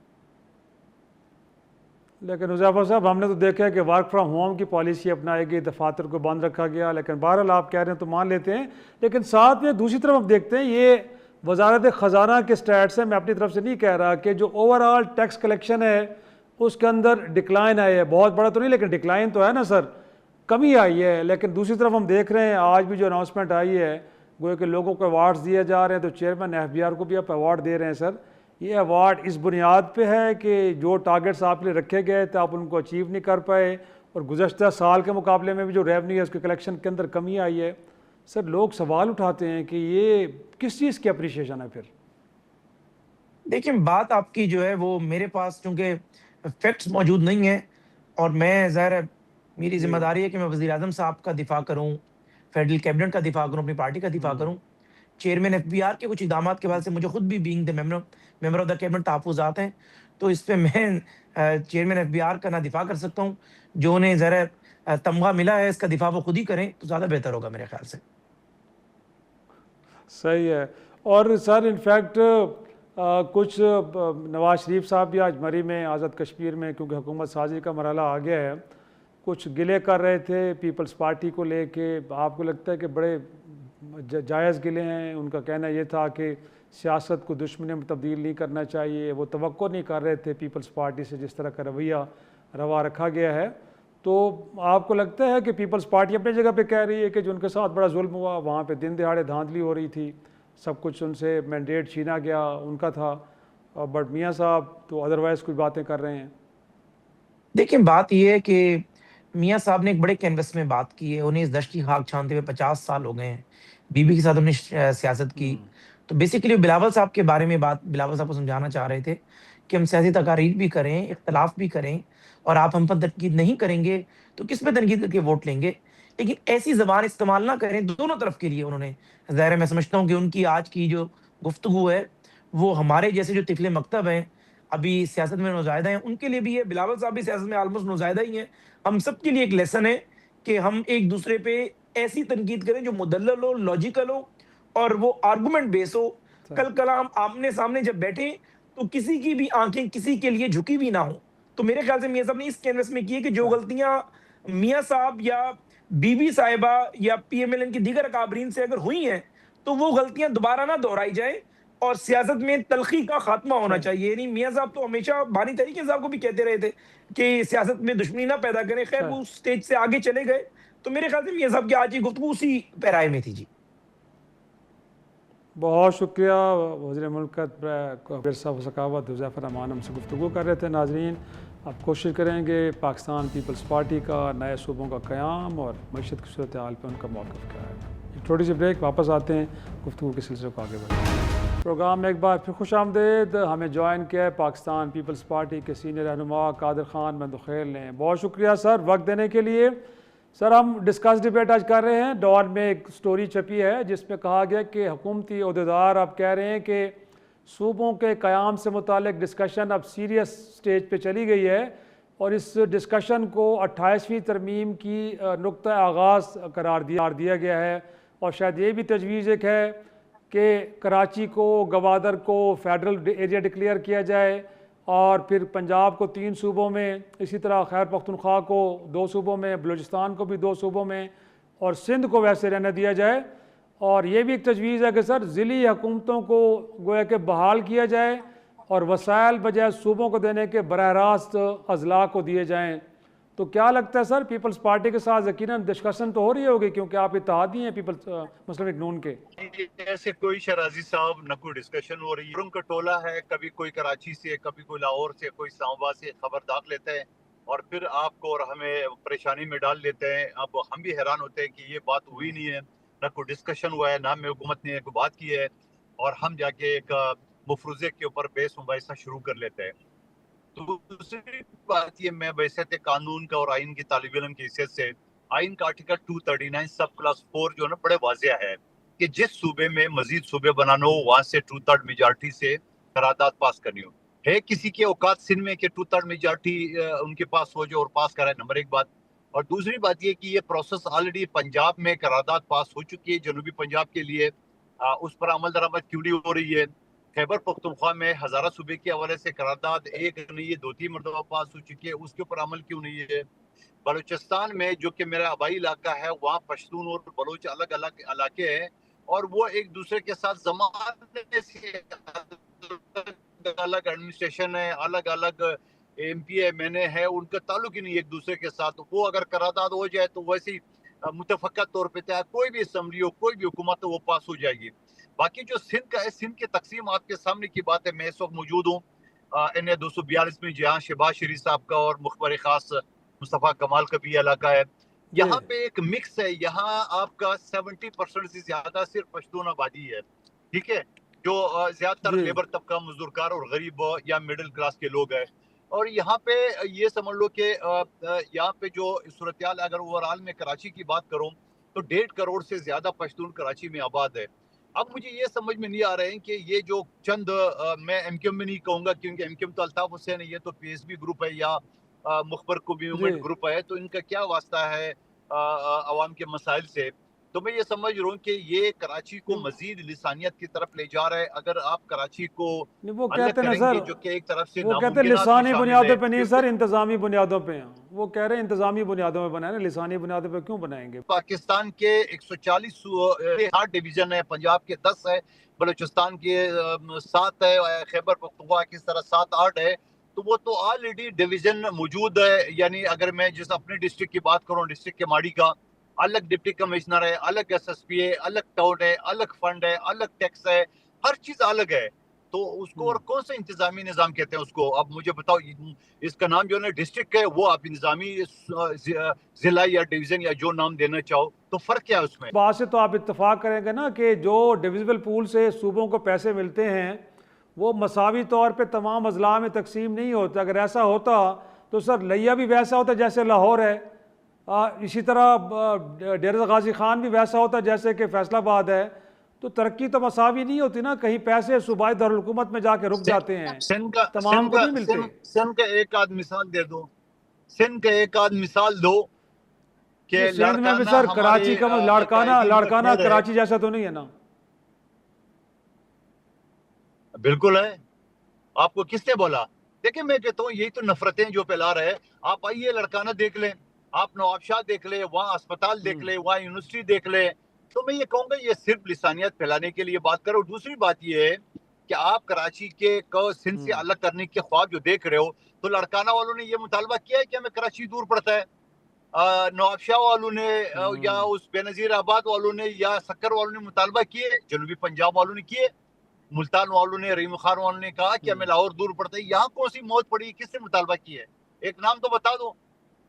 لیکن حذیفہ صاحب ہم نے تو دیکھا ہے کہ ورک فرام ہوم کی پالیسی اپنائی گئی, دفاتر کو بند رکھا گیا. لیکن بہرحال آپ کہہ رہے ہیں تو مان لیتے ہیں, لیکن ساتھ میں دوسری طرف ہم دیکھتے ہیں یہ وزارت خزانہ کے سٹیٹس ہیں. میں اپنی طرف سے نہیں کہہ رہا کہ جو اوور آل ٹیکس کلیکشن ہے اس کے اندر ڈکلائن آئی ہے, بہت بڑا تو نہیں لیکن ڈکلائن تو ہے نا سر, کمی آئی ہے. لیکن دوسری طرف ہم دیکھ رہے ہیں آج بھی جو اناؤنسمنٹ آئی ہے گویا کہ لوگوں کو ایوارڈز دیے جا رہے ہیں, تو چیئرمین ایف بی آر کو بھی آپ ایوارڈ دے رہے ہیں. سر یہ ایوارڈ اس بنیاد پہ ہے کہ جو ٹارگٹس آپ نے رکھے گئے تھے آپ ان کو اچیو نہیں کر پائے, اور گزشتہ سال کے مقابلے میں بھی جو ریونیو ہے اس کے کلیکشن کے اندر کمی آئی ہے. سر لوگ سوال اٹھاتے ہیں کہ یہ کس چیز کی اپریشیشن ہے؟ پھر دیکھیں بات آپ کی جو ہے وہ میرے پاس چونکہ فیکٹس موجود نہیں ہیں, اور میں ظاہر ہے میری ذمہ داری ہے کہ میں وزیر اعظم صاحب کا دفاع کروں, فیڈرل کیبنٹ کا دفاع کروں, اپنی پارٹی کا دفاع کروں. چیئرمین ایف بی آر کے کچھ اقدامات کے بعد سے مجھے خود بھی being the member of the cabinet تحفظات ہیں, تو اس پہ میں چیئرمین ایف بی آر کا نہ دفاع کر سکتا ہوں. جو انہیں ذرا تمغہ ملا ہے اس کا دفاع وہ خود ہی کریں تو زیادہ بہتر ہوگا میرے خیال سے. صحیح ہے. اور سر انفیکٹ کچھ نواز شریف صاحب بھی آج مری میں آزاد کشمیر میں, کیونکہ حکومت سازی کا مرحلہ آ گیا ہے, کچھ گلے کر رہے تھے پیپلز پارٹی کو لے کے. آپ کو لگتا ہے کہ بڑے جائز گلے ہیں؟ ان کا کہنا یہ تھا کہ سیاست کو دشمنی میں تبدیل نہیں کرنا چاہیے, وہ توقع نہیں کر رہے تھے پیپلز پارٹی سے جس طرح کا رویہ روا رکھا گیا ہے. تو آپ کو لگتا ہے کہ پیپلز پارٹی اپنی جگہ پہ کہہ رہی ہے کہ جو ان کے ساتھ بڑا ظلم ہوا, وہاں پہ دن دہاڑے دھاندلی ہو رہی تھی, سب کچھ ان سے مینڈیٹ چھینا گیا ان کا تھا, بٹ میاں صاحب تو ادروائز کچھ باتیں کر رہے ہیں؟ دیکھیں بات یہ ہے کہ میاں صاحب نے ایک بڑے کینوس میں بات کی ہے, انہیں اس دشت کی خاک چھانتے ہوئے 50 سال ہو گئے ہیں. بی بی کے ساتھ انہوں نے سیاست کی, تو بیسیکلی بلاول صاحب کے بارے میں بات بلاول صاحب کو سمجھانا چاہ رہے تھے کہ ہم سیاسی تقاریر بھی کریں، اختلاف بھی کریں، اور آپ ہم پر تنقید نہیں کریں گے تو کس پہ تنقید کر کے ووٹ لیں گے، لیکن ایسی زبان استعمال نہ کریں دونوں طرف کے لیے. انہوں نے ظاہر میں سمجھتا ہوں کہ ان کی آج کی جو گفتگو ہے وہ ہمارے جیسے جو طفل مکتب ہیں، ابھی سیاست میں نوزائیدہ ہیں، ان کے لیے بھی ہے. بلاول صاحب بھی سیاست میں آلموسٹ نوزائیدہ ہی ہیں. ہم سب کے لیے ایک لیسن ہے کہ ہم ایک دوسرے پہ ایسی تنقید کریں جو مدلل ہو، لاجیکل ہو اور وہ آرگومنٹ بیس ہو. کل کلام آمنے سامنے جب بیٹھیں تو کسی کی بھی آنکھیں کسی کے لیے جھکی بھی نہ ہوں. تو میرے خیال سے میاں صاحب نے اس کینوس میں کی ہے کہ جو غلطیاں میاں صاحب یا بی بی صاحبہ یا پی ایم ایل این کی دیگر اکابرین سے اگر ہوئی ہیں تو وہ غلطیاں دوبارہ نہ دہرائی جائیں اور سیاست میں تلخی کا خاتمہ ہونا چاہیے. یعنی میاں صاحب تو ہمیشہ بانی تحریک صاحب کو بھی کہتے رہے تھے کہ سیاست میں دشمنی نہ پیدا کریں. خیر وہ اس سٹیج سے آگے چلے گئے. تو میرے خیال سے میاں صاحب کی آج کی گفتگو اسی پیرائے میں تھی. جی بہت شکریہ وزیر مملکت ورثہ و ثقافت حذیفہ الرحمان ہم سے گفتگو کر رہے تھے. ناظرین اب کوشش کریں گے پاکستان پیپلز پارٹی کا نئے صوبوں کا قیام اور معیشت کی صورتحال پہ ان کا موقف کیا ہے. ایک چھوٹی سی بریک، واپس آتے ہیں گفتگو کے سلسلے کو آگے بڑھیں گے. پروگرام میں ایک بار پھر خوش آمدید. ہمیں جوائن کیا ہے پاکستان پیپلز پارٹی کے سینئر رہنما قادر خان مندوخیل نے. بہت شکریہ سر وقت دینے کے لیے. سر ہم ڈسکس ڈیبیٹ آج کر رہے ہیں. ڈان میں ایک سٹوری چھپی ہے جس میں کہا گیا کہ حکومتی عہدیدار اب کہہ رہے ہیں کہ صوبوں کے قیام سے متعلق ڈسکشن اب سیریس سٹیج پہ چلی گئی ہے اور اس ڈسکشن کو 28ویں ترمیم کی نقطہ آغاز قرار دیا گیا ہے. اور شاید یہ بھی تجویز ایک ہے کہ کراچی کو، گوادر کو فیڈرل ایریا ڈکلیئر کیا جائے اور پھر پنجاب کو 3 صوبوں میں، اسی طرح خیبر پختونخوا کو 2 صوبوں میں، بلوچستان کو بھی 2 صوبوں میں اور سندھ کو ویسے رہنے دیا جائے. اور یہ بھی ایک تجویز ہے کہ سر ضلعی حکومتوں کو گویا کہ بحال کیا جائے اور وسائل بجائے صوبوں کو دینے کے براہ راست اضلاع کو دیے جائیں. تو کیا لگتا ہے سر پیپلز پارٹی کے ساتھ یقیناً ڈسکشن تو ہو رہی ہوگی کیونکہ آپ اتحادی ہیں پیپلز مسلم لیگ نون کے؟ ایسے کوئی شرازی صاحب نہ کوئی ڈسکشن ہو رہی ہے. ان کا ٹولہ ہے، کبھی کوئی کراچی سے، کبھی کوئی لاہور سے، کوئی اسلام آباد سے خبر داخل لیتا ہے اور پھر آپ کو اور ہمیں پریشانی میں ڈال دیتے ہیں. اب ہم بھی حیران ہوتے ہیں کہ یہ بات ہوئی نہیں ہے، نہ کوئی ڈسکشن ہوا ہے، نہ ہمیں حکومت نے کوئی بات کی ہے اور ہم جا کے ایک مفروضے کے اوپر بحث مباحثہ شروع کر لیتے ہیں. دوسری بات یہ، میں بحیثیت قانون کا اور آئین کی طالب علم کی حیثیت سے آئین کا آرٹیکل 239 سب کلاس 4 جو ہے نا بڑے واضح ہے کہ جس صوبے میں مزید صوبے بنانا ہو وہاں سے 2/3 میجارٹی سے قرارداد پاس کرنی ہو. ہے کسی کے اوقات سندھ میں کہ 2/3 میجارٹی ان کے پاس ہو جو اور پاس کرائے، نمبر 1 بات. اور دوسری بات یہ کہ یہ پروسیس آلریڈی پنجاب میں قرارداد پاس ہو چکی ہے جنوبی پنجاب کے لیے، اس پر عمل درآمد کیوں نہیں ہو رہی ہے. خیبر پختونخوا میں ہزارہ صوبے کے حوالے سے قرارداد ایک نہیں ہے 2-3 مرتبہ پاس ہو چکی ہے، اس کے اوپر عمل کیوں نہیں ہے. بلوچستان میں جو کہ میرا آبائی علاقہ ہے وہاں پشتون اور بلوچ الگ الگ علاقے ہیں اور وہ ایک دوسرے کے ساتھ زمانے سے الگ ایڈمنسٹریشن ہے، الگ الگ ایم پی ایم این اے ہے، ان کا تعلق ہی نہیں ایک دوسرے کے ساتھ. وہ اگر قرارداد ہو جائے تو ویسے متفقہ طور پہ کوئی بھی اسمبلی ہو، کوئی بھی حکومت ہو، وہ پاس ہو جائے گی. باقی جو سندھ کا ہے، سندھ کی تقسیم آپ کے سامنے کی بات ہے. میں اس وقت موجود ہوں NA 242 میں جہاں شہباز شریف صاحب کا اور مخبر خاص مصطفیٰ کمال کا بھی علاقہ ہے. یہاں پہ ایک مکس ہے، یہاں آپ کا 70% سے زیادہ صرف پشتون آبادی ہے، ٹھیک ہے، جو زیادہ تر لیبر طبقہ، مزدورکار اور غریب یا مڈل کلاس کے لوگ ہیں. اور یہاں پہ یہ سمجھ لو کہ یہاں پہ جو صورتحال اگر اوورال میں کراچی کی بات کروں تو 1.5 کروڑ سے زیادہ پشتون کراچی میں آباد ہے. اب مجھے یہ سمجھ میں نہیں آ رہے ہیں کہ یہ جو چند میں ایم کیو ایم میں نہیں کہوں گا کیونکہ ایم کیو ایم تو الطاف حسین ہے، یہ تو پی ایس بی گروپ ہے یا مخبر کوبی موومنٹ گروپ ہے، تو ان کا کیا واسطہ ہے عوام کے مسائل سے. تو میں یہ سمجھ رہا ہوں کہ یہ کراچی کو مزید لسانیت کی طرف لے جا رہا ہے. اگر آپ کراچی کو وہ الگ کہتے ہیں کریں سر، گے جو کہ ایک طرف سے وہ کہتے ہیں ناممکنات میں لسانی شامل بنیادوں ہے، پہ نہیں سر، انتظامی بنیادوں پہ ہیں. وہ کہہ رہے ہیں انتظامی بنیادوں پہ بنائیں، لسانی بنیادوں پہ کیوں بنائیں گے؟ پاکستان کے 140 8 ڈویژن ہے، پنجاب کے 10 ہے، بلوچستان کے 7 ہے، خیبر پختونخوا کی طرح 7-8 ہے. تو وہ تو آلریڈی ڈویژن موجود ہے. یعنی اگر میں جس اپنے ڈسٹرکٹ کی بات کروں، ڈسٹرکٹ کے ماڑی کا الگ ڈپٹی کمشنر ہے، الگ ایس ایس پی ہے، الگ ٹاؤن ہے، الگ فنڈ ہے، الگ ٹیکس ہے، ہر چیز الگ ہے. تو اس کو اور کون سا انتظامی نظام کہتے ہیں اس کو؟ اب مجھے بتاؤ، اس کا نام جو ہے نا ڈسٹرکٹ ہے، وہ آپ نظامی ضلع یا ڈویژن یا جو نام دینا چاہو، تو فرق کیا ہے اس میں؟ بات سے تو آپ اتفاق کریں گے نا کہ جو ڈویزبل پول سے صوبوں کو پیسے ملتے ہیں وہ مساوی طور پہ تمام اضلاع میں تقسیم نہیں ہوتا. اگر ایسا ہوتا تو سر لیا بھی ویسا ہوتا جیسے لاہور ہے، اسی طرح ڈیرہ غازی خان بھی ویسا ہوتا جیسے کہ فیصل آباد ہے. تو ترقی تو مساوی نہیں ہوتی نا، کہیں پیسے صوبائی دارالحکومت میں جا کے رک جاتے ہیں، تمام کو نہیں ملتے. سندھ کا ایک آدھ مثال دے دو، سندھ کا ایک آدھ مثال دو کہ سندھ میں بھی سر کراچی کا لاڑکانہ کراچی جیسا تو نہیں ہے نا. بالکل ہے. آپ کو کس نے بولا؟ دیکھیں میں کہتا ہوں یہی تو نفرتیں جو پھیلا رہے. آپ آئیے لڑکانہ دیکھ لیں، آپ نواب شاہ دیکھ لیں، وہاں اسپتال دیکھ لیں، وہاں یونیورسٹی دیکھ لیں. تو میں یہ کہوں گا یہ صرف لسانیت پھیلانے کے لیے بات کرو. دوسری بات یہ ہے کہ آپ کراچی کے سندھ سے الگ کرنے کے خواب جو دیکھ رہے ہو، تو لڑکانہ والوں نے یہ مطالبہ کیا ہے کہ ہمیں کراچی دور پڑتا ہے. نواب شاہ والوں نے یا اس بے نظیر آباد والوں نے یا سکر والوں نے مطالبہ کیے، جنوبی پنجاب والوں نے کیے، ملتان والوں نے، رحیم خان والوں نے کہا کہ ہمیں لاہور دور پڑتا ہے. یہاں کون سی موت پڑی، کس نے مطالبہ کی ہے؟ ایک نام تو بتا دو،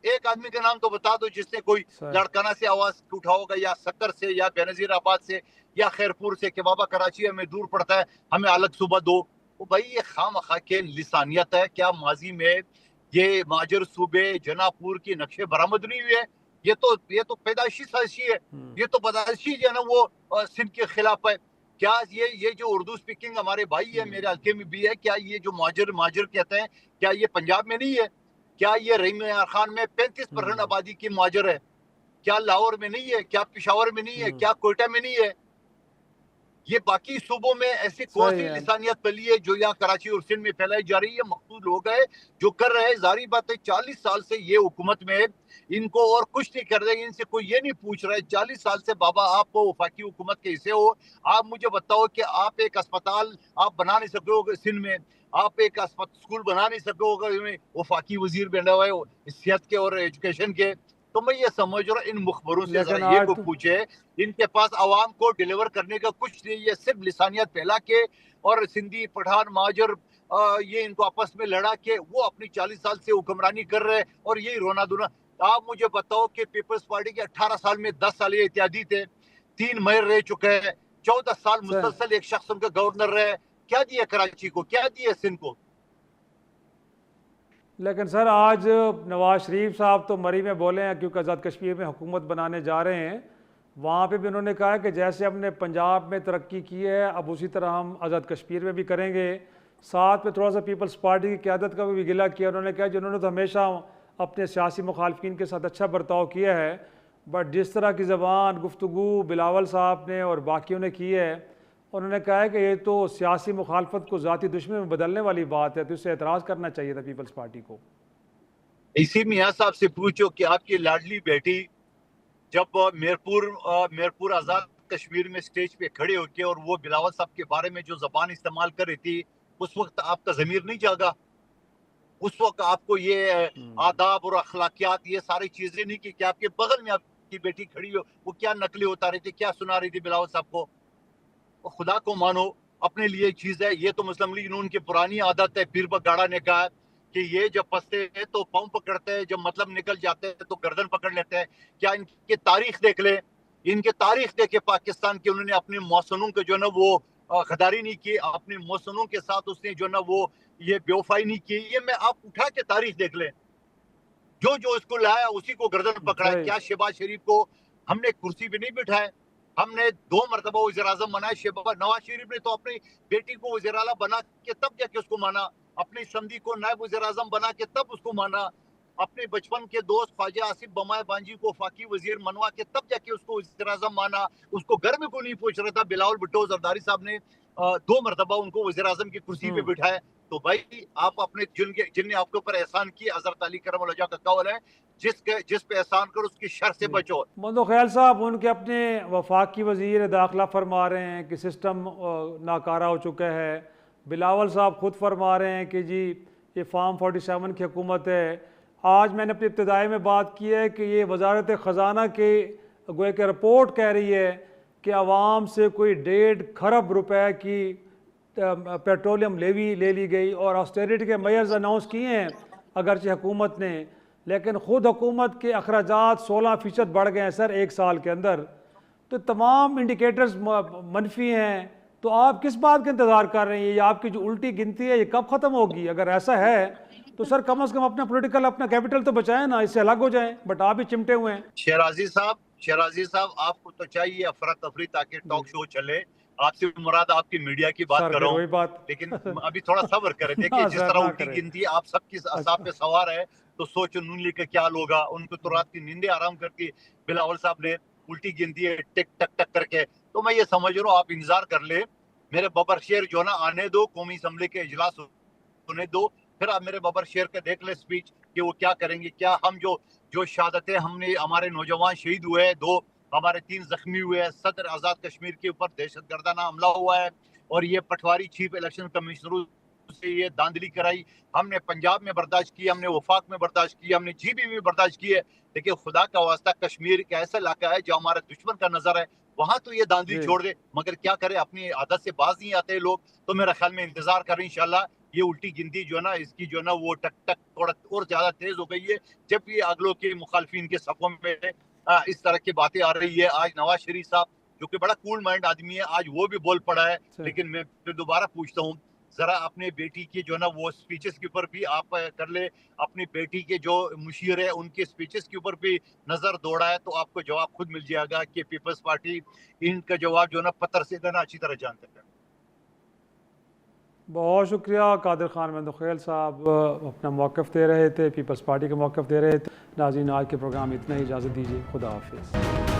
ایک آدمی کا نام تو بتا دو جس نے کوئی لڑکانہ سے آواز اٹھا ہوگا، یا سکر سے یا بے نظیر آباد سے یا خیرپور سے، کہ بابا کراچی ہمیں دور پڑتا ہے، ہمیں الگ صوبہ دو. وہ بھائی یہ خواہ مخواہ کے لسانیت ہے. کیا ماضی میں یہ مہاجر صوبے جنا پور کی نقشے برآمد نہیں ہوئے؟ یہ تو پیدائشی سازشی ہے، یہ تو پیدائشی جو ہے نا وہ سندھ کے خلاف ہے. کیا یہ جو اردو سپیکنگ ہمارے بھائی ہے، میرے حلقے میں بھی ہے، کیا یہ جو مہاجر کہتے ہیں، کیا یہ پنجاب میں نہیں ہے؟ کیا یہ رحیم خان میں 35% آبادی کی مہاجر ہے؟ کیا لاہور میں نہیں ہے؟ کیا پشاور میں نہیں ہے؟ کیا کوئٹہ میں نہیں ہے؟ یہ باقی صوبوں میں ایسی کون سی لسانیت پھیلی ہے جو یہاں کراچی اور سندھ میں پھیلائی جا رہی ہے؟ مقتول لوگ ہیں جو کر رہے ہیں. ظاہری بات ہے 40 سال سے یہ حکومت میں ان کو اور کچھ نہیں کر رہے. ان سے کوئی یہ نہیں پوچھ رہا ہے 40 سال سے بابا آپ کو وفاقی حکومت کے حصے ہو، آپ مجھے بتاؤ کہ آپ ایک اسپتال آپ بنا نہیں سکو گے سندھ میں، آپ ایک اسکول بنا نہیں سکو گے، وفاقی وزیر بنا ہوا ہے صحت کے اور ایجوکیشن کے. تو میں یہ سمجھ رہا ہوں ان مخبروں سے ذرا یہ کو پوچھے، ان کے پاس عوام کو ڈیلیور کرنے کا کچھ نہیں، یہ صرف لسانیت پھیلا کے اور سندھی پٹھان مہاجر یہ ان کو آپس میں لڑا کے وہ اپنی 40 سال سے حکمرانی کر رہے اور یہی رونا دھونا. آپ مجھے بتاؤ کہ پیپلز پارٹی کے 18 سال میں 10 سال یہ اتحادی تھے، 3 میئر رہ چکے ہیں، 14 سال مسلسل ایک شخص ان کا گورنر رہے. کیا دیا کراچی کو، کیا دیا سندھ کو؟ لیکن سر آج نواز شریف صاحب تو مری میں بولے ہیں کیونکہ آزاد کشمیر میں حکومت بنانے جا رہے ہیں. وہاں پہ بھی انہوں نے کہا ہے کہ جیسے ہم نے پنجاب میں ترقی کی ہے اب اسی طرح ہم آزاد کشمیر میں بھی کریں گے. ساتھ میں تھوڑا سا پیپلز پارٹی کی قیادت کا بھی گلہ کیا. انہوں نے کہا جنہوں نے تو ہمیشہ اپنے سیاسی مخالفین کے ساتھ اچھا برتاؤ کیا ہے، بٹ جس طرح کی زبان گفتگو بلاول صاحب نے اور باقیوں نے کی ہے، انہوں نے کہا ہے کہ یہ تو سیاسی مخالفت کو ذاتی دشمنی میں بدلنے والی بات ہے، تو اس سے اعتراض کرنا چاہیے تھا پیپلز پارٹی کو. اسی میاں صاحب سے پوچھو کہ آپ کی لاڈلی بیٹی جب میرپور آزاد کشمیر میں سٹیج پہ کھڑے ہو کے اور وہ بلاول صاحب کے بارے میں جو زبان استعمال کر رہی تھی، اس وقت آپ کا ضمیر نہیں جاگا؟ اس وقت آپ کو یہ آداب اور اخلاقیات یہ ساری چیزیں نہیں کی کہ آپ کے بغل میں آپ کی بیٹی کھڑی ہو، وہ کیا نقلیں اتار رہی تھی، کیا سنا رہی تھی بلاول صاحب کو؟ خدا کو مانو، اپنے لیے چیز ہے. یہ تو مسلم لیگ نون کی پرانی عادت ہے. پیر بگاڑا نے کہا کہ یہ جب پھنستے ہیں تو پاؤں پکڑتے ہیں، جب مطلب نکل جاتے ہیں تو گردن پکڑ لیتے ہیں. کیا ان کی تاریخ دیکھ لیں، ان کے تاریخ دیکھے پاکستان کے، انہوں نے اپنے محسنوں کے جو نا وہ غداری نہیں کی، اپنے محسنوں کے ساتھ اس نے جو نا وہ یہ بے وفائی نہیں کی. یہ میں آپ اٹھا کے تاریخ دیکھ لیں، جو اس کو لایا اسی کو گردن پکڑا ہے. کیا شہباز شریف کو ہم نے کرسی پہ نہیں بٹھائے؟ ہم نے 2 مرتبہ وزیر اعظم بنائے. نواز شریف نے تو اپنی بیٹی کو وزیر اعلیٰ بنا کے تب جا کے اس کو مانا، اپنی سمدھی کو نائب وزیر اعظم بنا کے تب اس کو مانا، اپنے بچپن کے دوست خواجہ آصف بمائے بانجی کو وفاقی وزیر منوا کے تب جا کے اس کو وزیر اعظم مانا. اس کو گھر میں کوئی نہیں پوچھ رہا تھا. بلاول بھٹو زرداری صاحب نے 2 مرتبہ ان کو وزیر اعظم کی کرسی پہ بٹھائے. تو بھائی آپ اپنے جن نے آپ کے اوپر احسان کیا، حضرت علی کرم اللہ وجہ کا قول ہے جس پہ احسان کرو اس کی شر سے بچو. مندو خیال صاحب ان کے اپنے وفاقی وزیر داخلہ فرما رہے ہیں کہ سسٹم ناکارہ ہو چکا ہے. بلاول صاحب خود فرما رہے ہیں کہ جی یہ فارم 47 کی حکومت ہے. آج میں نے اپنی ابتدائی میں بات کی ہے کہ یہ وزارت خزانہ کے گویا کہ رپورٹ کہہ رہی ہے کہ عوام سے کوئی 1.5 کھرب روپے کی پیٹرولیم لیوی لے لی گئی اور آسٹیریٹی کے میئرز اناؤنس کیے ہیں اگرچہ حکومت نے، لیکن خود حکومت کے اخراجات 16% بڑھ گئے ہیں سر 1 سال کے اندر. تو تمام انڈیکیٹرز منفی ہیں. تو آپ کس بات کا انتظار کر رہے ہیں؟ یہ آپ کی جو الٹی گنتی ہے یہ کب ختم ہوگی؟ اگر ایسا ہے تو سر کم از کم اپنا پولیٹیکل اپنا کیپٹل تو بچائیں نا، اس سے الگ ہو جائیں. بٹ آپ بھی چمٹے ہوئے ہیں. شیرازی صاحب آپ کو تو چاہیے افراتفری تاکہ ٹاک شو چلے. آپ سے مراد آپ کی میڈیا کی بات کر رہا وہی ہوں، بات لیکن ابھی تھوڑا صبر کریں. دیکھیے جس طرح الٹی گنتی آپ سب کی اعصاب پہ سوار ہے تو سوچو نون لیگ کا کیا ہوگا. ان کو تو رات کی نیندیں آرام کر کے بلاول صاحب نے الٹی گنتی ہے ٹک ٹک ٹک کر کے. تو میں یہ سمجھ رہا ہوں آپ انتظار کر لیں، میرے ببر شیر جو نا آنے دو، قومی اسمبلی کے اجلاس ہونے دو، پھر آپ میرے ببر شیر کا دیکھ لیں سپیچ کہ وہ کیا کریں گے. کیا ہم جو شہادتیں ہم نے، ہمارے نوجوان شہید ہوئے ہیں، 2 ہمارے 3 زخمی ہوئے ہیں، صدر آزاد کشمیر کے اوپر دہشت گردانہ حملہ ہوا ہے، اور یہ پٹواری چیف الیکشن کمشنر سے یہ داندلی کرائی، ہم نے پنجاب میں برداشت کی، ہم نے وفاق میں برداشت کی، ہم نے جی بی میں برداشت کی ہے. لیکن خدا کا واسطہ کشمیر ایک ایسا علاقہ ہے جو ہمارے دشمن کا نظر ہے، وہاں تو یہ داندلی چھوڑ دے. مگر کیا کرے، اپنی عادت سے باز نہیں آتے لوگ. تو میرا خیال میں انتظار کریں انشاءاللہ. یہ الٹی گنتی جو ہے نا، اس کی جو ہے نا وہ ٹک ٹک تھوڑا اور زیادہ تیز ہو گئی ہے جب یہ اگلوں کے مخالفین کے صفوں میں اس طرح کی باتیں آ رہی ہے. آج نواز شریف صاحب جو کہ بڑا کول مائنڈ آدمی ہے، آج وہ بھی بول پڑا ہے. لیکن میں پھر دوبارہ پوچھتا ہوں، ذرا اپنے بیٹی کی جو ہے نا وہ سپیچز کے اوپر بھی آپ کر لے، اپنی بیٹی کے جو مشیر ہے ان کے سپیچز کے اوپر بھی نظر دوڑا ہے تو آپ کو جواب خود مل جائے گا کہ پیپلز پارٹی ان کا جواب جو ہے نا پتھر سے دینا اچھی طرح جانتے ہیں. بہت شکریہ قادر خان مندوخیل صاحب، اپنا موقف دے رہے تھے، پیپلز پارٹی کا موقف دے رہے تھے. ناظرین آج کے پروگرام اتنا ہی، اجازت دیجیے، خدا حافظ.